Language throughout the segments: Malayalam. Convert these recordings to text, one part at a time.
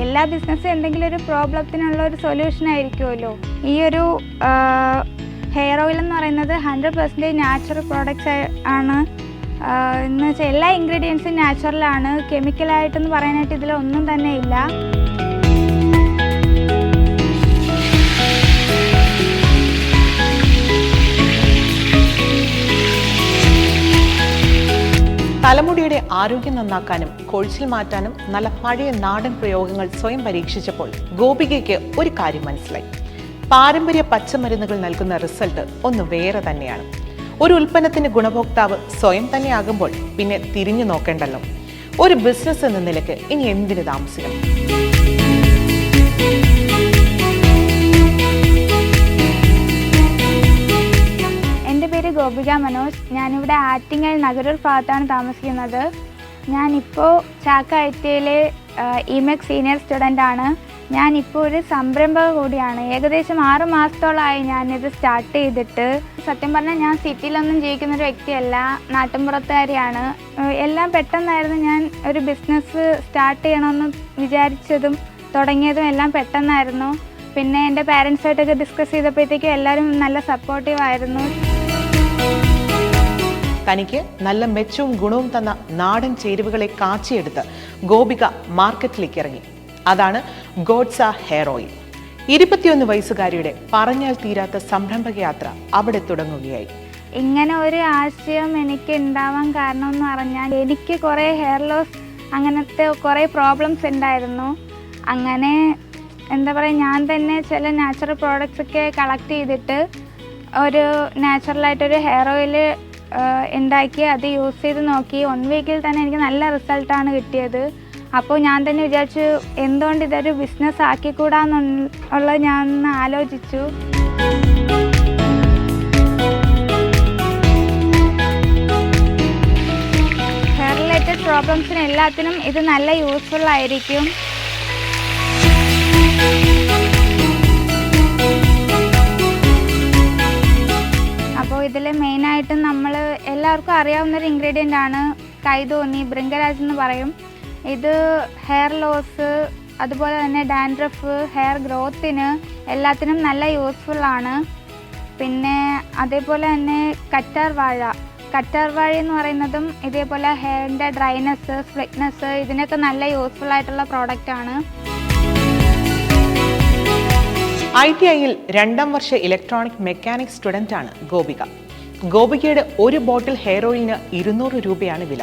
എല്ലാ ബിസിനസ്സും എന്തെങ്കിലും ഒരു പ്രോബ്ലത്തിനുള്ള ഒരു സൊല്യൂഷൻ ആയിരിക്കുമല്ലോ. ഈ ഒരു ഹെയർ ഓയിൽ എന്ന് പറയുന്നത് 100% നാച്ചുറൽ പ്രോഡക്റ്റ്സ് ആണ്. എന്ന് വെച്ചാൽ എല്ലാ ഇൻഗ്രീഡിയൻസും നാച്ചുറലാണ്. കെമിക്കലായിട്ടെന്ന് പറയാനായിട്ട് ഇതിലൊന്നും തന്നെ ഇല്ല. തലമുടിയുടെ ആരോഗ്യം നന്നാക്കാനും കൊഴിച്ചിൽ മാറ്റാനും നല്ല പഴയ നാടൻ പ്രയോഗങ്ങൾ സ്വയം പരീക്ഷിച്ചപ്പോൾ ഗോപികയ്ക്ക് ഒരു കാര്യം മനസ്സിലായി. പാരമ്പര്യ പച്ചമരുന്നുകൾ നൽകുന്ന റിസൾട്ട് ഒന്ന് വേറെ തന്നെയാണ്. ഒരു ഉൽപ്പന്നത്തിന്റെ ഗുണഭോക്താവ് സ്വയം തന്നെ ആകുമ്പോൾ പിന്നെ തിരിഞ്ഞു നോക്കേണ്ടല്ലോ. ഒരു ബിസിനസ് എന്ന നിലയ്ക്ക് ഇനി എന്തിനു താമസിക്കണം? ഗോപിക മനോജ്. ഞാനിവിടെ ആറ്റിങ്ങൽ നഗരൂർ ഭാഗത്താണ് താമസിക്കുന്നത്. ഞാനിപ്പോൾ ചാക്ക ഐറ്റിയിലെ ഇമെക് സീനിയർ സ്റ്റുഡൻ്റ് ആണ്. ഞാനിപ്പോൾ ഒരു സംരംഭക കൂടിയാണ്. ഏകദേശം 6 മാസത്തോളമായി ഞാനിത് സ്റ്റാർട്ട് ചെയ്തിട്ട്. സത്യം പറഞ്ഞാൽ ഞാൻ സിറ്റിയിലൊന്നും ജീവിക്കുന്നൊരു വ്യക്തിയല്ല, നാട്ടിൻപുറത്തുകാരിയാണ്. എല്ലാം പെട്ടെന്നായിരുന്നു. ഞാൻ ഒരു ബിസിനസ് സ്റ്റാർട്ട് ചെയ്യണമെന്ന് വിചാരിച്ചതും തുടങ്ങിയതും എല്ലാം പെട്ടെന്നായിരുന്നു. പിന്നെ എൻ്റെ പാരൻസായിട്ടൊക്കെ ഡിസ്കസ് ചെയ്തപ്പോഴത്തേക്കും എല്ലാവരും നല്ല സപ്പോർട്ടീവായിരുന്നു. തനിക്ക് നല്ല മെച്ചവും ഗുണവും തന്ന നാടൻ ചേരുവകളെ കാച്ചിയെടുത്ത് ഗോപിക മാർക്കറ്റിലേക്ക് ഇറങ്ങി. അതാണ് ഗോഡ്സ ഹെയർ ഓയിൽ. 21 വയസ്സുകാരിയുടെ പറഞ്ഞാൽ തീരാത്ത സംരംഭക യാത്ര അവിടെ തുടങ്ങുകയായി. ഇങ്ങനെ ഒരു ആശയം എനിക്ക് ഉണ്ടാവാൻ കാരണം എന്ന് പറഞ്ഞാൽ എനിക്ക് കുറേ ഹെയർ ലോസ് അങ്ങനത്തെ കുറേ പ്രോബ്ലംസ് ഉണ്ടായിരുന്നു. അങ്ങനെ എന്താ പറയുക, ഞാൻ തന്നെ ചില നാച്ചുറൽ പ്രോഡക്റ്റ്സ് ഒക്കെ കളക്ട് ചെയ്തിട്ട് ഒരു നാച്ചുറലായിട്ടൊരു ഹെയർ ഓയിൽ ഉണ്ടാക്കി അത് യൂസ് ചെയ്ത് നോക്കി. 1 വീക്കിൽ തന്നെ എനിക്ക് നല്ല റിസൾട്ടാണ് കിട്ടിയത്. അപ്പോൾ ഞാൻ തന്നെ വിചാരിച്ചു, എന്തുകൊണ്ട് ഇതൊരു ബിസിനസ് ആക്കിക്കൂടാന്നുള്ള ഞാൻ ഒന്ന് ആലോചിച്ചു. ഹെയർ റിലേറ്റഡ് പ്രോബ്ലംസിന് എല്ലാത്തിനും ഇത് നല്ല യൂസ്ഫുൾ ആയിരിക്കും. അപ്പോൾ ഇതിൽ മെയിനായിട്ടും നമ്മൾ എല്ലാവർക്കും അറിയാവുന്നൊരു ഇൻഗ്രീഡിയൻ്റ് ആണ് കൈതോന്നി, ഭൃംഗരാജ് എന്ന് പറയും. ഇത് ഹെയർ ലോസ്, അതുപോലെ തന്നെ ഡാൻഡ്രഫ്, ഹെയർ ഗ്രോത്തിന് എല്ലാത്തിനും നല്ല യൂസ്ഫുള്ളാണ്. പിന്നെ അതേപോലെ തന്നെ കറ്റാർ വാഴ എന്ന് പറയുന്നതും ഇതേപോലെ ഹെയറിൻ്റെ ഡ്രൈനെസ്, സ്പ്ലിറ്റ്നെസ് ഇതിനൊക്കെ നല്ല യൂസ്ഫുള്ളായിട്ടുള്ള പ്രോഡക്റ്റാണ്. ITIയിൽ 2ാം വർഷ ഇലക്ട്രോണിക് മെക്കാനിക് സ്റ്റുഡൻ്റ് ആണ് ഗോപിക. ഗോപികയുടെ ഒരു ബോട്ടിൽ ഹെയർ ഓയിലിന് 200 രൂപയാണ് വില.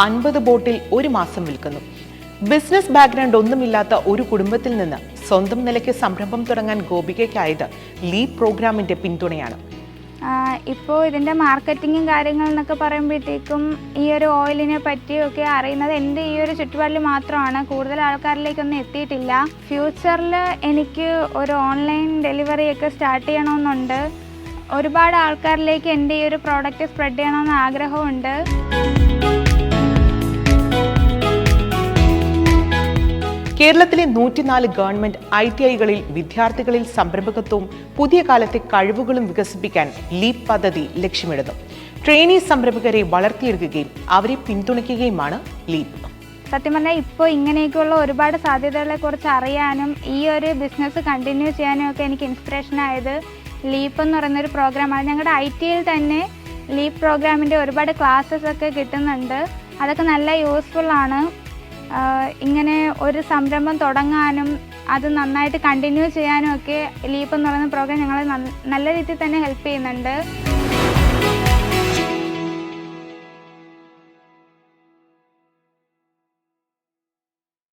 50 ബോട്ടിൽ ഒരു മാസം വിൽക്കുന്നു. ബിസിനസ് ബാക്ക്ഗ്രൗണ്ട് ഒന്നുമില്ലാത്ത ഒരു കുടുംബത്തിൽ നിന്ന് സ്വന്തം നിലയ്ക്ക് സംരംഭം തുടങ്ങാൻ ഗോപികയ്ക്കായത് ലീപ് പ്രോഗ്രാമിന്റെ പിന്തുണയാണ്. ഇപ്പോൾ ഇതിൻ്റെ മാർക്കറ്റിങ്ങും കാര്യങ്ങളെന്നൊക്കെ പറയുമ്പോഴത്തേക്കും ഈ ഒരു ഓയിലിനെ പറ്റിയൊക്കെ അറിയുന്നത് എൻ്റെ ഈ ഒരു ചുറ്റുപാടിൽ മാത്രമാണ്. കൂടുതൽ ആൾക്കാരിലേക്കൊന്നും എത്തിയിട്ടില്ല. ഫ്യൂച്ചറിൽ എനിക്ക് ഒരു ഓൺലൈൻ ഡെലിവറിയൊക്കെ സ്റ്റാർട്ട് ചെയ്യണമെന്നുണ്ട്. ഒരുപാട് ആൾക്കാരിലേക്ക് എൻ്റെ ഈ ഒരു പ്രോഡക്റ്റ് സ്പ്രെഡ് ചെയ്യണമെന്ന് ആഗ്രഹമുണ്ട്. കേരളത്തിലെ 104 ഗവൺമെന്റ് ITIകളിൽ വിദ്യാർത്ഥികളിൽ സംരംഭകത്വവും പുതിയ കാലത്തെ കഴിവുകളും വികസിപ്പിക്കാൻ ലീപ് പദ്ധതി ലക്ഷ്യമിടുന്നു. ട്രെയിനി സംരംഭകരെ വളർത്തിയെടുക്കുകയും അവരെ പിന്തുണയ്ക്കുകയുമാണ് ലീപ്. സത്യം പറഞ്ഞാൽ ഇപ്പോൾ ഇങ്ങനെയൊക്കെയുള്ള ഒരുപാട് സാധ്യതകളെക്കുറിച്ച് അറിയാനും ഈ ഒരു ബിസിനസ് കണ്ടിന്യൂ ചെയ്യാനും ഒക്കെ എനിക്ക് ഇൻസ്പിറേഷനായത് ലീപ് എന്ന് പറയുന്നൊരു പ്രോഗ്രാമാണ്. ഞങ്ങളുടെ ITയിൽ തന്നെ ലീപ് പ്രോഗ്രാമിൻ്റെ ഒരുപാട് ക്ലാസ്സസ് ഒക്കെ കിട്ടുന്നുണ്ട്. അതൊക്കെ നല്ല യൂസ്ഫുള്ളാണ്. ഇങ്ങനെ ഒരു സംരംഭം തുടങ്ങാനും അത് നന്നായിട്ട് കണ്ടിന്യൂ ചെയ്യാനും ഒക്കെ ലീപ് എന്ന് പറയുന്ന പ്രോഗ്രാം ഞങ്ങളെ നല്ല രീതിയിൽ തന്നെ ഹെൽപ്പ് ചെയ്യുന്നുണ്ട്.